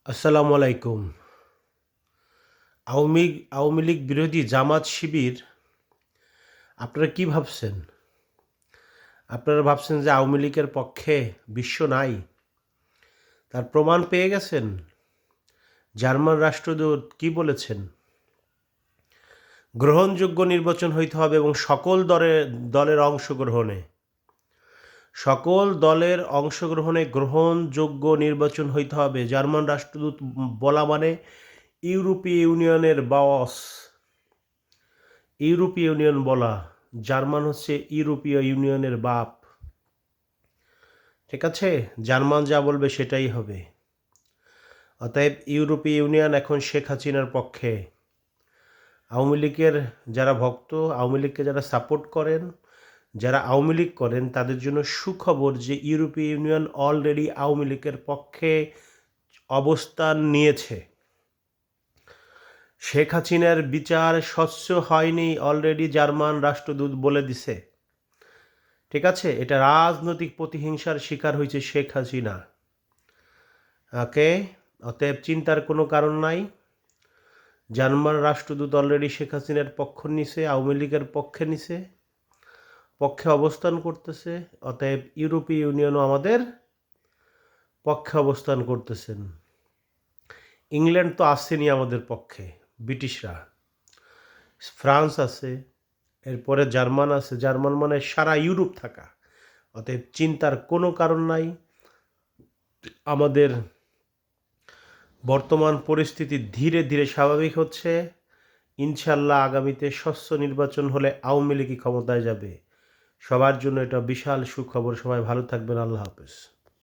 আসসালামু আলাইকুম। আওয়ামী আওয়ামী লীগ বিরোধী জামাত শিবির আপনারা কি ভাবছেন? আপনারা ভাবছেন যে আওয়ামী লীগের পক্ষে বিশ্ব নাই? তার প্রমাণ পেয়ে গেছেন? জার্মান রাষ্ট্রদূত কি বলেছেন? গ্রহণযোগ্য নির্বাচন হইতে হবে এবং সকল দলের অংশগ্রহণে। সকল দলের অংশগ্রহণে গ্রহণযোগ্য নির্বাচন হইতে হবে। জার্মান রাষ্ট্রদূত বলা মানে ইউরোপীয় ইউনিয়নের বস। ইউরোপীয় ইউনিয়ন বলা, জার্মান হচ্ছে ইউরোপীয় ইউনিয়নের বাপ। ঠিক আছে? জার্মান যা বলবে সেটাই হবে। অতএব ইউরোপীয় ইউনিয়ন এখন শেখ হাসিনার পক্ষে। আওয়ামী লীগের যারা ভক্ত, আওয়ামী লীগকে যারা সাপোর্ট করেন, যারা আওয়ামী লীগ করেন তাদের জন্য সুখবর যে ইউরোপীয় ইউনিয়ন অলরেডি আওয়ামী লীগের পক্ষে অবস্থান নিয়েছে। শেখ হাসিনার বিচার স্বচ্ছ হয়নি, অলরেডি জার্মান রাষ্ট্রদূত বলে দিছে। ঠিক আছে? এটা রাজনৈতিক প্রতিহিংসার শিকার হয়েছে শেখ হাসিনা। ওকে? অতএব চিন্তার কোনো কারণ নাই। জার্মান রাষ্ট্রদূত অলরেডি শেখ হাসিনার পক্ষ নিছে, আওয়ামী লীগের পক্ষে নিছে, পক্ষে অবস্থান করতেছে। অতএব ইউরোপীয় ইউনিয়নও আমাদের পক্ষে অবস্থান করতেছেন। ইংল্যান্ড তো আসেনি আমাদের পক্ষে, ব্রিটিশরা। ফ্রান্স আছে, এরপরে জার্মান আছে। জার্মান মানে সারা ইউরোপ থাকা। অতএব চিন্তার কোনো কারণ নাই। আমাদের বর্তমান পরিস্থিতি ধীরে ধীরে স্বাভাবিক হচ্ছে। ইনশাল্লাহ আগামীতে স্বচ্ছ নির্বাচন হলে আওয়ামী লীগই ক্ষমতায় যাবে। সবার জন্য এটা বিশাল সুখবর। সবাই ভালো থাকবেন। আল্লাহ হাফেজ।